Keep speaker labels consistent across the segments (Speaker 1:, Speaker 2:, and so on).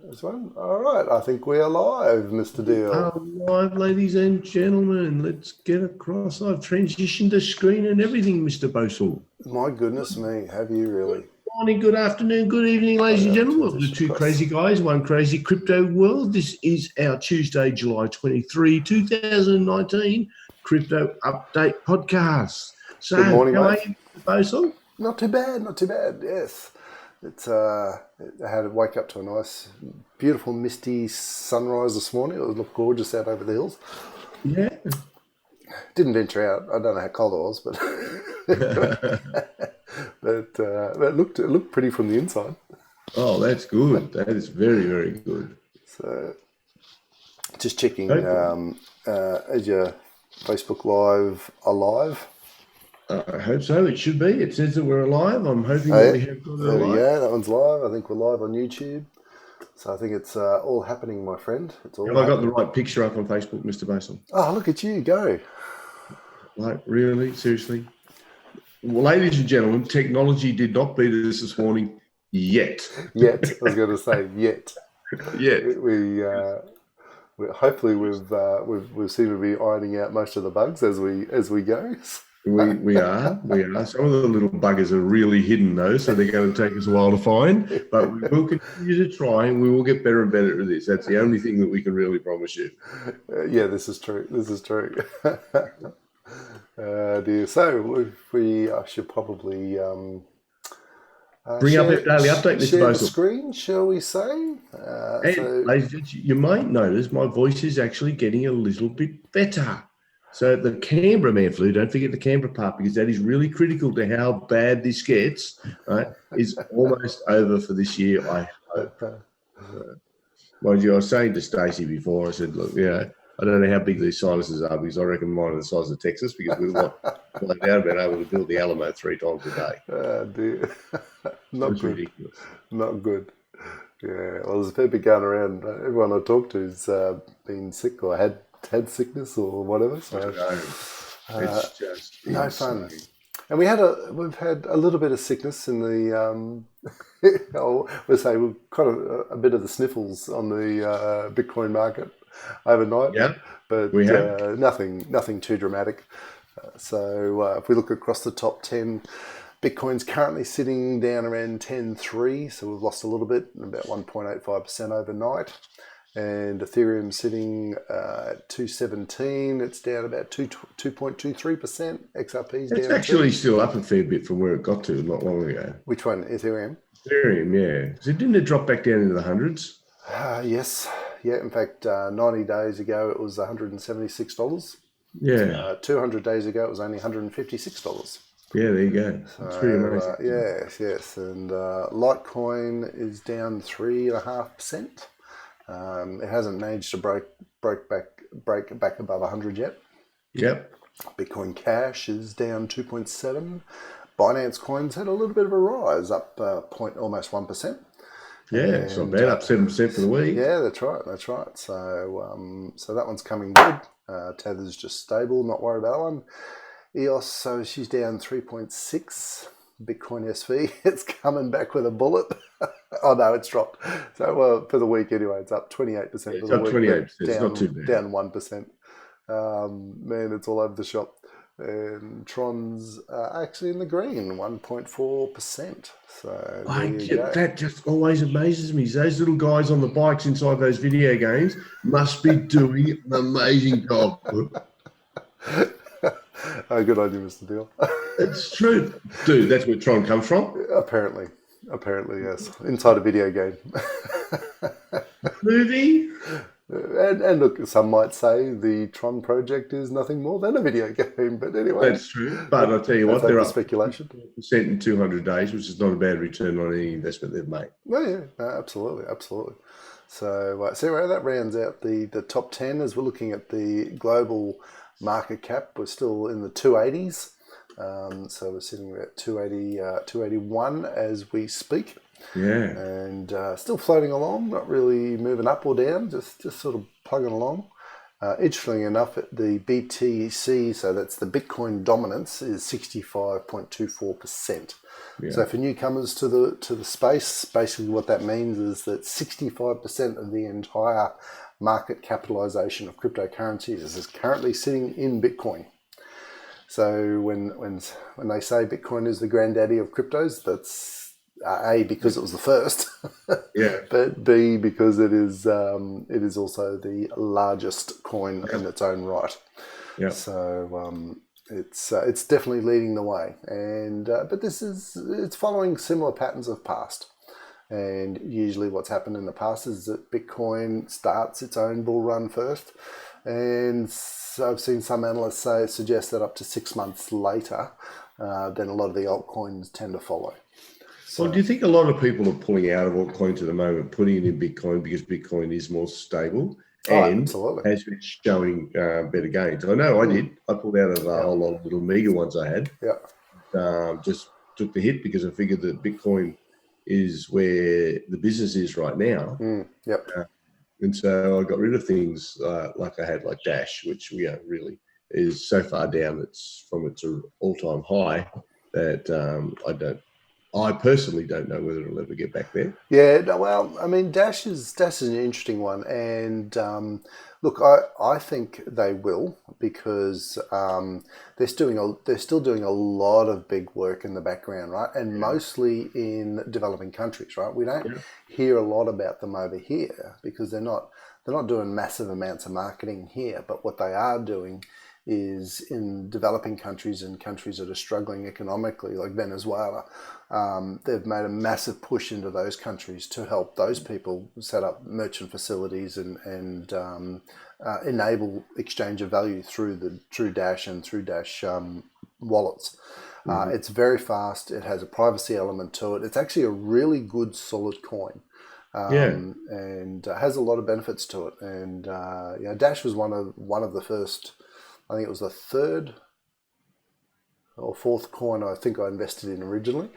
Speaker 1: This one? All right. I think we are live, Mr. Deal.
Speaker 2: Live, ladies and gentlemen. Let's get across. I've transitioned the screen and everything, Mr. Bosel.
Speaker 1: My goodness me, have you
Speaker 2: Good
Speaker 1: really?
Speaker 2: morning, good afternoon, good evening, ladies and gentlemen. Welcome to Two Crazy Guys, One Crazy Crypto World. This is our Tuesday, July 23, 2019 Crypto Update Podcast. So,
Speaker 1: Good morning,
Speaker 2: how
Speaker 1: mate.
Speaker 2: are you, Mr. Bosel?
Speaker 1: Not too bad, not too bad. Yes, I had to wake up to a nice, beautiful, misty sunrise this morning. It looked gorgeous out over the hills.
Speaker 2: Yeah.
Speaker 1: Didn't venture out. I don't know how cold it was, but it looked pretty from the inside.
Speaker 2: Oh, that's good. That is very, very good.
Speaker 1: So, just checking. Is your Facebook Live alive?
Speaker 2: I hope so. It should be. It says that we're alive. I'm hoping
Speaker 1: Oh,
Speaker 2: that
Speaker 1: yeah.
Speaker 2: we have got it
Speaker 1: There we
Speaker 2: alive.
Speaker 1: go. That one's live. I think we're live on YouTube. So I think it's all happening, my friend. It's all.
Speaker 2: Have I got the right picture up on Facebook, Mr. Basil?
Speaker 1: Oh, look at you go!
Speaker 2: Like, really? Seriously? Well, ladies and gentlemen, technology did not beat us this morning yet.
Speaker 1: Yet, I was going to say yet.
Speaker 2: Yet.
Speaker 1: We hopefully we've seemed to be ironing out most of the bugs as we go.
Speaker 2: We are. Some of the little buggers are really hidden though, so they're going to take us a while to find. But we will continue to try, and we will get better and better at this. That's the only thing that we can really promise you.
Speaker 1: Yeah, this is true. This is true. Dear. So I should probably
Speaker 2: bring up our daily update, Mr.
Speaker 1: Share the
Speaker 2: Basil.
Speaker 1: screen, shall we say?
Speaker 2: Ladies and gentlemen, you might notice my voice is actually getting a little bit better. So the Canberra man flu, don't forget the Canberra part, because that is really critical to how bad this gets, right, is almost over for this year, I hope. Mind you, I was saying to Stacey before, I said, look, I don't know how big these sinuses are, because I reckon mine are the size of Texas, because we've got been able to build the Alamo 3 times a day.
Speaker 1: Dear. Not good.
Speaker 2: Ridiculous.
Speaker 1: Not good. Yeah, well, there's a fair bit going around. Everyone I talk to has been sick or had sickness or whatever. So
Speaker 2: It's just
Speaker 1: no
Speaker 2: insane.
Speaker 1: fun. And we've had a little bit of sickness in the we'll say we've got a bit of the sniffles on the Bitcoin market overnight.
Speaker 2: Yeah,
Speaker 1: but
Speaker 2: we have.
Speaker 1: nothing too dramatic. So if we look across the top 10, Bitcoin's currently sitting down around 10.3, so we've lost a little bit, about 1.85% overnight. And Ethereum sitting at 217, it's down about 2.23%. XRP's down.
Speaker 2: It's actually still up a fair bit from where it got to not long ago.
Speaker 1: Which one? Ethereum?
Speaker 2: Ethereum, yeah. So didn't it drop back down into the hundreds?
Speaker 1: Yes. Yeah, in fact, 90 days ago it was $176.
Speaker 2: Yeah.
Speaker 1: 200 days ago it was only $156.
Speaker 2: Yeah, there you go. It's pretty amazing.
Speaker 1: Yes. And Litecoin is down 3.5%. It hasn't managed to break back above 100 yet.
Speaker 2: Yep.
Speaker 1: Bitcoin Cash is down 2.7. Binance Coin's had a little bit of a rise, up almost 1%.
Speaker 2: Yeah, it's not bad. Up 7% for the week.
Speaker 1: Yeah, that's right. So that one's coming good. Tether's just stable. Not worried about that one. EOS, so she's down 3.6. Bitcoin SV, it's coming back with a bullet. Oh no, it's dropped. So well, for the week anyway, it's up 28% for
Speaker 2: It's
Speaker 1: the
Speaker 2: up
Speaker 1: week.
Speaker 2: 28%. It's not too bad.
Speaker 1: Down 1%. Man, it's all over the shop. And Tron's actually in the green, 1.4%. So
Speaker 2: that just always amazes me. Those little guys on the bikes inside those video games must be doing an amazing job.
Speaker 1: Oh, good idea, Mr. Deal.
Speaker 2: It's true. Dude, that's where Tron comes from?
Speaker 1: Apparently, yes. Inside a video game.
Speaker 2: Movie?
Speaker 1: And look, some might say the Tron project is nothing more than a video game, but anyway.
Speaker 2: That's true. But I'll tell you what, they're up
Speaker 1: speculation.
Speaker 2: percent in 200 days, which is not a bad return on any investment they've made.
Speaker 1: No, absolutely. So that rounds out the top 10 as we're looking at the global market cap. We're still in the 280s. So we're sitting at 280, 281 as we speak.
Speaker 2: Yeah.
Speaker 1: And still floating along, not really moving up or down, just sort of plugging along. Interestingly enough, the BTC, so that's the Bitcoin dominance, is 65.24%.
Speaker 2: Yeah.
Speaker 1: So for newcomers to the space, basically what that means is that 65% of the entire market capitalization of cryptocurrencies is currently sitting in Bitcoin. So when they say Bitcoin is the granddaddy of cryptos, that's A, because it was the first,
Speaker 2: Yeah.
Speaker 1: but B, because it is also the largest coin in its own right.
Speaker 2: Yeah.
Speaker 1: So it's definitely leading the way, and but it's following similar patterns of past. And usually, what's happened in the past is that Bitcoin starts its own bull run first, and so I've seen some analysts suggest that up to 6 months later, then a lot of the altcoins tend to follow.
Speaker 2: Well, do you think a lot of people are pulling out of altcoins at the moment, putting it in Bitcoin because Bitcoin is more stable and
Speaker 1: absolutely.
Speaker 2: has been showing better gains? I know I did. I pulled out of a whole lot of little meager ones I had.
Speaker 1: Yeah.
Speaker 2: Just took the hit because I figured that Bitcoin is where the business is right now.
Speaker 1: Yep.
Speaker 2: And so I got rid of things like I had like Dash, which really is so far down. It's from its all-time high that I personally don't know whether it'll ever get back there.
Speaker 1: Yeah, well, I mean, Dash is an interesting one, and look, I think they will, because they're still doing a lot of big work in the background, right? And mostly in developing countries, right? We don't hear a lot about them over here because they're not doing massive amounts of marketing here, but what they are doing is in developing countries and countries that are struggling economically, like Venezuela. They've made a massive push into those countries to help those people set up merchant facilities and enable exchange of value through Dash and through Dash wallets. It's very fast. It has a privacy element to it. It's actually a really good, solid coin. And has a lot of benefits to it. And Dash was one of the first. I think it was the third or fourth coin I think I invested in originally.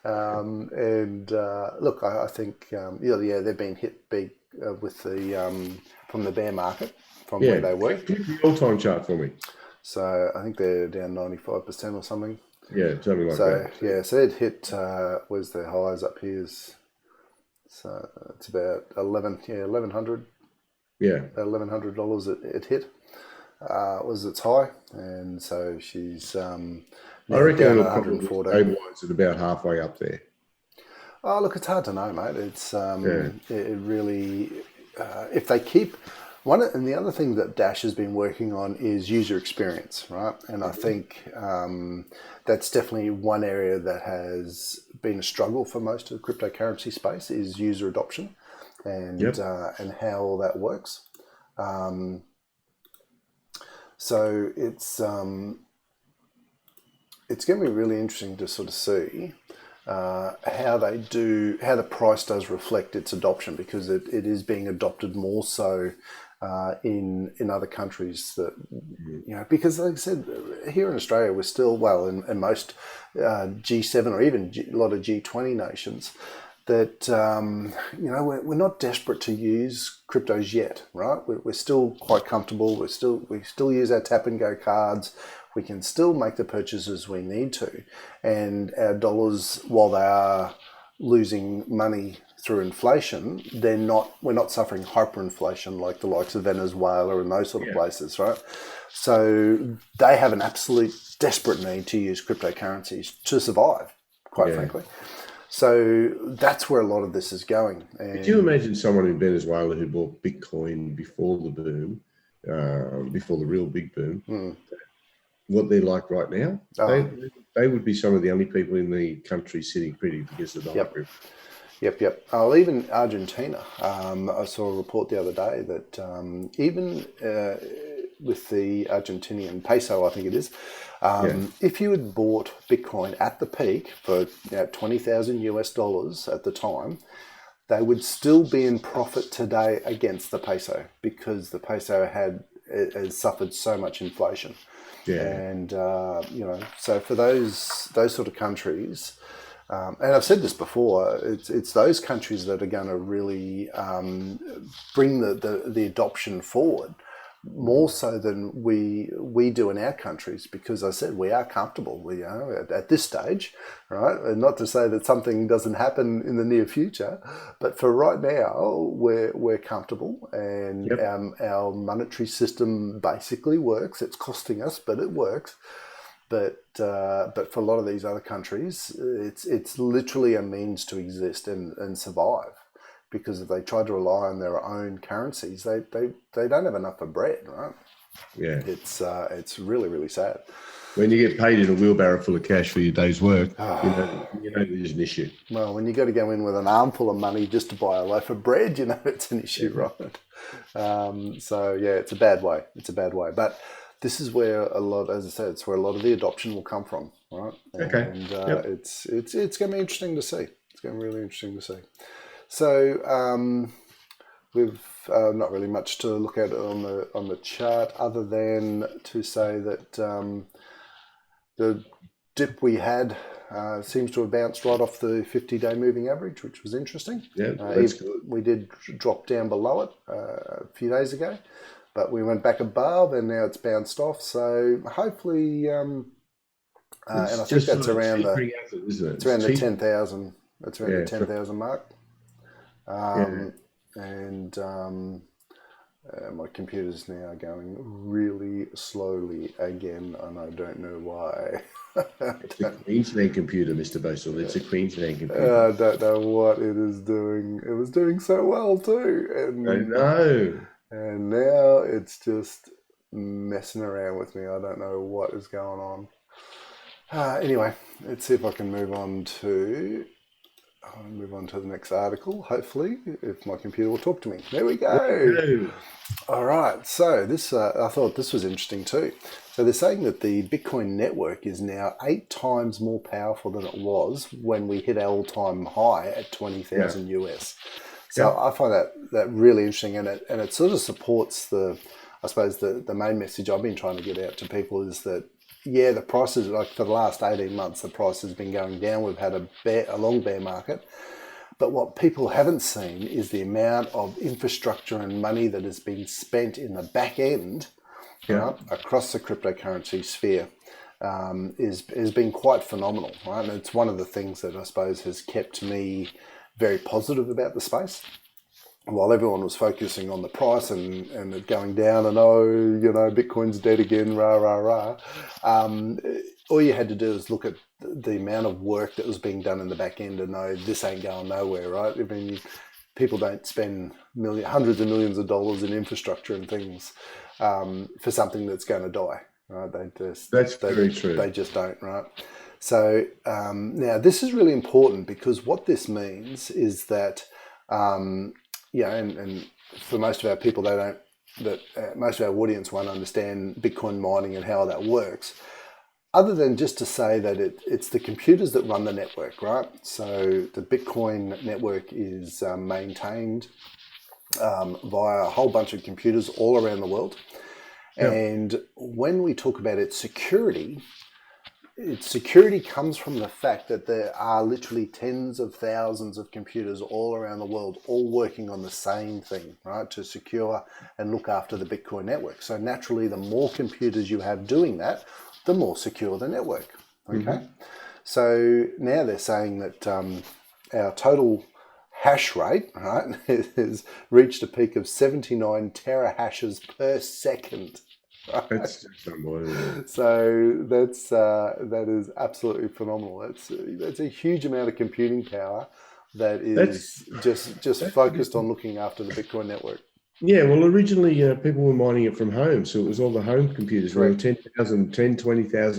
Speaker 1: Look, I think they've been hit big with the from the bear market from where they were.
Speaker 2: Click the all-time chart for me.
Speaker 1: So I think they're down 95% or something.
Speaker 2: Yeah, something like that.
Speaker 1: Yeah, so it hit. Where's their highs up here? So it's about 1,100.
Speaker 2: Yeah,
Speaker 1: about $1,100 it hit. Was its high, and so she's
Speaker 2: I reckon
Speaker 1: down
Speaker 2: it'll
Speaker 1: 114.
Speaker 2: probably stabilise at about halfway up there.
Speaker 1: Oh, look, it's hard to know, mate. It's it really if they keep and the other thing that Dash has been working on is user experience, right? And I think that's definitely one area that has been a struggle for most of the cryptocurrency space is user adoption and how that works. So it's going to be really interesting to sort of see how the price does reflect its adoption, because it is being adopted more so in other countries that because like I said, here in Australia we're still in most G7 or even a lot of G20 nations that we're not desperate to use cryptos yet, right? We're still quite comfortable. We still use our tap and go cards. We can still make the purchases we need to, and our dollars, while they are losing money through inflation, we're not suffering hyperinflation like the likes of Venezuela and those sort of places, right? So they have an absolute desperate need to use cryptocurrencies to survive, quite frankly. So that's where a lot of this is going. And
Speaker 2: could you imagine someone in Venezuela who bought Bitcoin before the boom, before the real big boom, what they're like right now? They would be some of the only people in the country sitting pretty because of the hyper.
Speaker 1: Yep. Even Argentina. I saw a report the other day that even with the Argentinian peso, I think it is, if you had bought Bitcoin at the peak for $20,000 at the time, they would still be in profit today against the peso, because the peso has suffered so much inflation. And so for those sort of countries, and I've said this before, it's those countries that are going to really bring the adoption forward. more so than we do in our countries, because I said we are comfortable, at this stage, right? And not to say that something doesn't happen in the near future, but for right now, we're comfortable, and our monetary system basically works. It's costing us, but it works. But for a lot of these other countries, it's literally a means to exist and survive. Because if they try to rely on their own currencies, they don't have enough for bread, right?
Speaker 2: Yeah.
Speaker 1: It's really, really sad.
Speaker 2: When you get paid in a wheelbarrow full of cash for your day's work, you know there's an issue.
Speaker 1: Well, when you got to go in with an armful of money just to buy a loaf of bread, it's an issue, right? So yeah, it's a bad way. But this is where as I said, it's where a lot of the adoption will come from, right? And it's going to be interesting to see. It's going to be really interesting to see. So we've not really much to look at on the chart, other than to say that the dip we had seems to have bounced right off the 50-day moving average, which was interesting.
Speaker 2: Yeah, that's good.
Speaker 1: We did drop down below it a few days ago, but we went back above, and now it's bounced off. So hopefully, and I think that's around the 10,000. That's around the 10,000 mark. And my computer's now going really slowly again, and I don't know why.
Speaker 2: It's a Queensland computer, Mr. Boswell. It's a Queensland computer.
Speaker 1: I don't know what it is doing. It was doing so well too. And,
Speaker 2: I know.
Speaker 1: And now it's just messing around with me. I don't know what is going on. Anyway, let's see if I can move on to the next article, hopefully, if my computer will talk to me. There we go. All right. So this, I thought this was interesting too. So they're saying that the Bitcoin network is now 8 times more powerful than it was when we hit our all-time high at 20,000 US. So I find that really interesting, and it sort of supports the main message I've been trying to get out to people is that, yeah, the prices, like for the last 18 months, the price has been going down. We've had a long bear market. But what people haven't seen is the amount of infrastructure and money that has been spent in the back end across the cryptocurrency sphere has been quite phenomenal, right? And it's one of the things that I suppose has kept me very positive about the space. While everyone was focusing on the price and it going down and, Bitcoin's dead again, rah, rah, rah. All you had to do is look at the amount of work that was being done in the back end and know this ain't going nowhere, right? I mean, people don't spend hundreds of millions of dollars in infrastructure and things for something that's going to die, right? That's very true. They just don't, right? So now this is really important, because what this means is that and for most of our people, most of our audience won't understand Bitcoin mining and how that works, other than just to say that it's the computers that run the network, right? So the Bitcoin network is maintained via a whole bunch of computers all around the world. Yep. And when we talk about its security comes from the fact that there are literally tens of thousands of computers all around the world, all working on the same thing, right, to secure and look after the Bitcoin network. So naturally, the more computers you have doing that, the more secure the network. Okay. Mm-hmm. So now they're saying that our total hash rate, right, has reached a peak of 79 terahashes per second. Right? That's just unbelievable. So that is absolutely phenomenal. That's a huge amount of computing power that is just focused on looking after the Bitcoin network.
Speaker 2: Yeah, well, originally people were mining it from home, so it was all the home computers. There were 20,000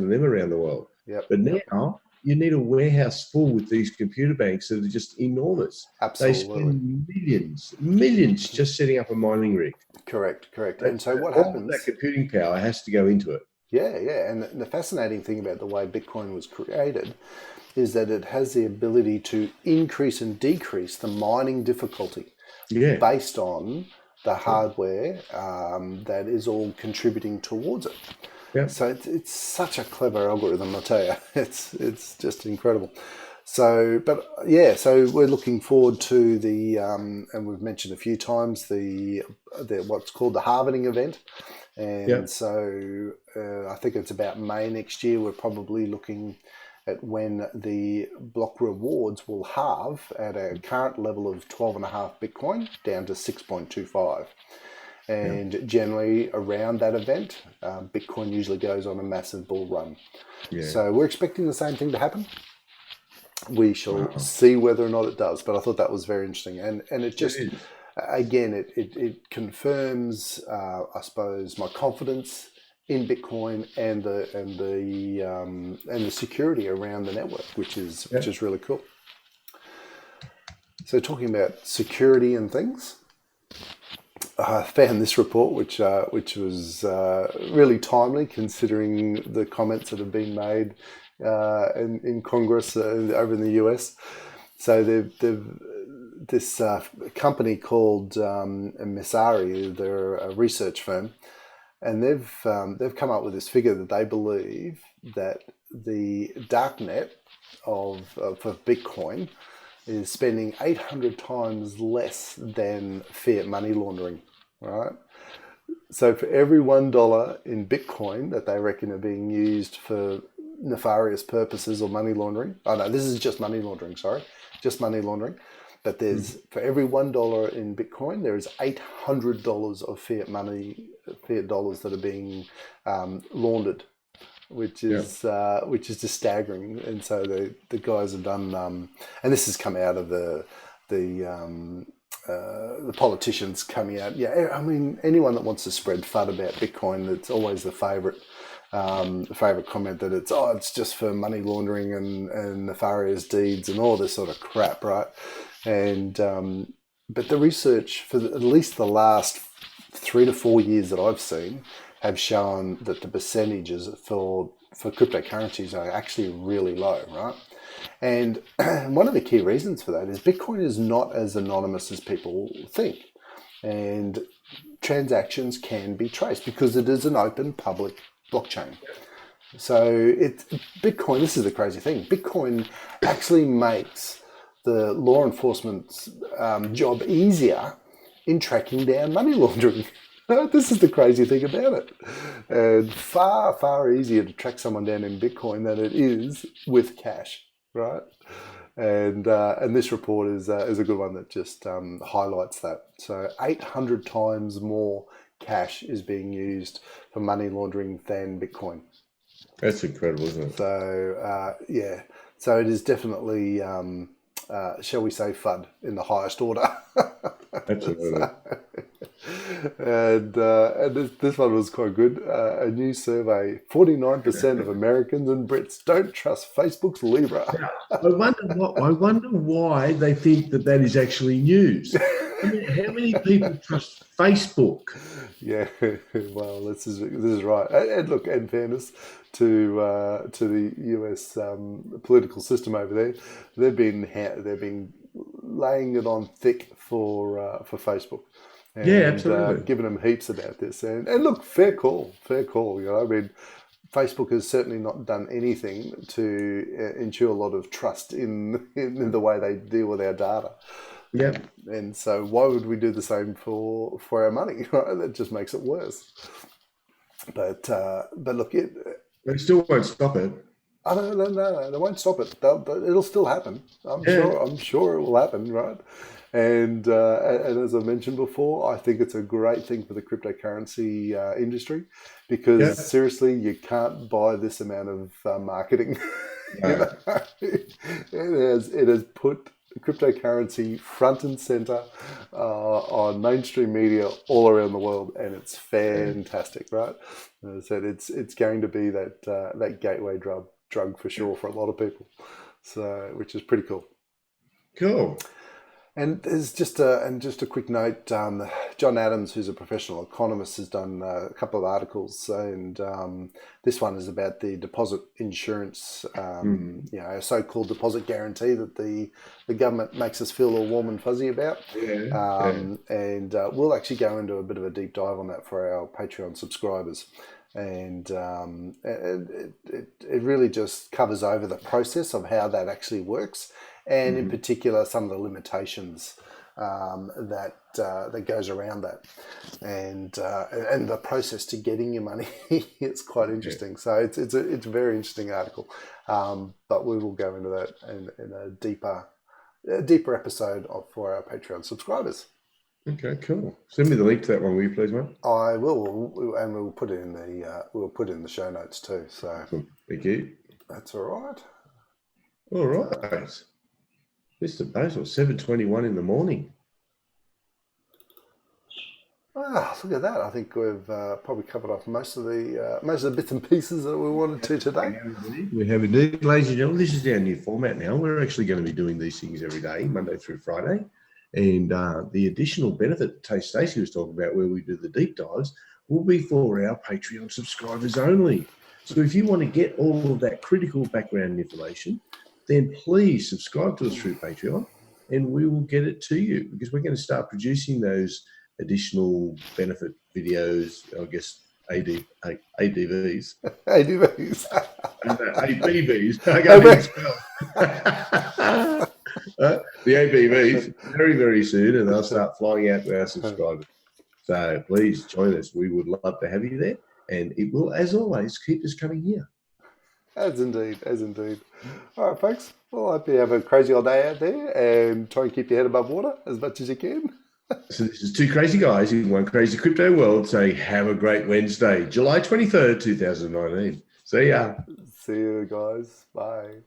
Speaker 2: of them around the world.
Speaker 1: Yep.
Speaker 2: But now you need a warehouse full with these computer banks that are just enormous.
Speaker 1: Absolutely.
Speaker 2: They spend millions just setting up a mining rig.
Speaker 1: Correct. And so what happens?
Speaker 2: All that computing power has to go into it.
Speaker 1: Yeah. And the fascinating thing about the way Bitcoin was created is that it has the ability to increase and decrease the mining difficulty based on the hardware that is all contributing towards it. Yep. So it's such a clever algorithm, I tell you. It's just incredible. So we're looking forward to the, and we've mentioned a few times the what's called the halvening event,
Speaker 2: Yeah.
Speaker 1: and so I think it's about May next year. We're probably looking at when the block rewards will halve at a current level of 12.5 Bitcoin down to 6.25. And generally around that event, Bitcoin usually goes on a massive bull run.
Speaker 2: Yeah.
Speaker 1: So we're expecting the same thing to happen. We shall
Speaker 2: Wow.
Speaker 1: see whether or not it does, but I thought that was very interesting, and it just
Speaker 2: It is.
Speaker 1: again it confirms, I suppose, my confidence in Bitcoin and the security around the network, which is really cool. So talking about security and things, I found this report, which was really timely considering the comments that have been made in Congress over in the US. So this company called Messari, they're a research firm, and they've come up with this figure that they believe that the darknet for Bitcoin is spending 800 times less than fiat money laundering, right? So for every $1 in Bitcoin that they reckon are being used for nefarious purposes or money laundering, oh no, this is just money laundering, sorry, just money laundering. But for every $1 in Bitcoin, there is $800 of fiat dollars that are being laundered, which is just staggering. And so the guys have done, and this has come out of the politicians coming out. Yeah, I mean, anyone that wants to spread FUD about Bitcoin, it's always the favourite comment that it's just for money laundering and nefarious deeds and all this sort of crap, right? And but the research for at least the last 3 to 4 years that I've seen have shown that the percentages for cryptocurrencies are actually really low, right? And one of the key reasons for that is Bitcoin is not as anonymous as people think, and transactions can be traced because it is an open public blockchain. So Bitcoin, this is the crazy thing, Bitcoin actually makes the law enforcement's job easier in tracking down money laundering. This is the crazy thing about it. And far, far easier to track someone down in Bitcoin than it is with cash, right? And this report is a good one that just highlights that. So 800 times more cash is being used for money laundering than Bitcoin.
Speaker 2: That's incredible, isn't it?
Speaker 1: So, so it is definitely, shall we say, FUD in the highest order.
Speaker 2: Absolutely.
Speaker 1: And this one was quite good. A new survey: 49% of Americans and Brits don't trust Facebook's Libra.
Speaker 2: I wonder why they think that is actually news. I mean, how many people trust Facebook?
Speaker 1: Yeah, well, this is right. And look, in fairness to the US political system over there, they've been laying it on thick for Facebook. And,
Speaker 2: absolutely.
Speaker 1: giving them heaps about this. And look, fair call. You know, I mean, Facebook has certainly not done anything to ensure a lot of trust in the way they deal with our data.
Speaker 2: Yeah.
Speaker 1: And so why would we do the same for our money? Right? That just makes it worse. But look,
Speaker 2: They still won't stop it.
Speaker 1: Oh, no, they won't stop it. It'll still happen. I'm sure it will happen, right? And as I mentioned before, I think it's a great thing for the cryptocurrency industry because seriously, you can't buy this amount of marketing.
Speaker 2: No.
Speaker 1: It has put cryptocurrency front and center on mainstream media all around the world, and it's fantastic, right? As I said, it's going to be that gateway drug for sure for a lot of people, so which is pretty cool.
Speaker 2: Cool.
Speaker 1: And there's just a quick note. John Adams, who's a professional economist, has done a couple of articles, and this one is about the deposit insurance, a so-called deposit guarantee that the government makes us feel all warm and fuzzy about. And we'll actually go into a bit of a deep dive on that for our Patreon subscribers. and it really just covers over the process of how that actually works, and in particular some of the limitations that goes around that, and the process to getting your money. It's quite interesting. So it's a very interesting article, but we will go into that in a deeper episode for our Patreon subscribers.
Speaker 2: Okay, cool. Send me the link to that one, will you please, mate?
Speaker 1: I will, and we'll put it in the show notes too. So
Speaker 2: thank you.
Speaker 1: That's all right.
Speaker 2: All right, Mr. Basil, 7:21 in the morning.
Speaker 1: Look at that! I think we've probably covered off most of the bits and pieces that we wanted to today.
Speaker 2: We have indeed, ladies and gentlemen. This is our new format now. We're actually going to be doing these things every day, Monday through Friday. And the additional benefit Stacey was talking about, where we do the deep dives, will be for our Patreon subscribers only. So if you want to get all of that critical background information, then please subscribe to us through Patreon, and we will get it to you, because we're going to start producing those additional benefit videos, I guess, ADVs.
Speaker 1: ADVs.
Speaker 2: ABVs. I can't spell. The ABVs very, very soon, and they'll start flying out to our subscribers. So please join us. We would love to have you there, and it will, as always, keep us coming here.
Speaker 1: As indeed. All right, folks. Well, I hope you have a crazy old day out there, and try and keep your head above water as much as you can.
Speaker 2: So this is two crazy guys in one crazy crypto world saying, have a great Wednesday, July 23rd, 2019. See ya.
Speaker 1: See you guys. Bye.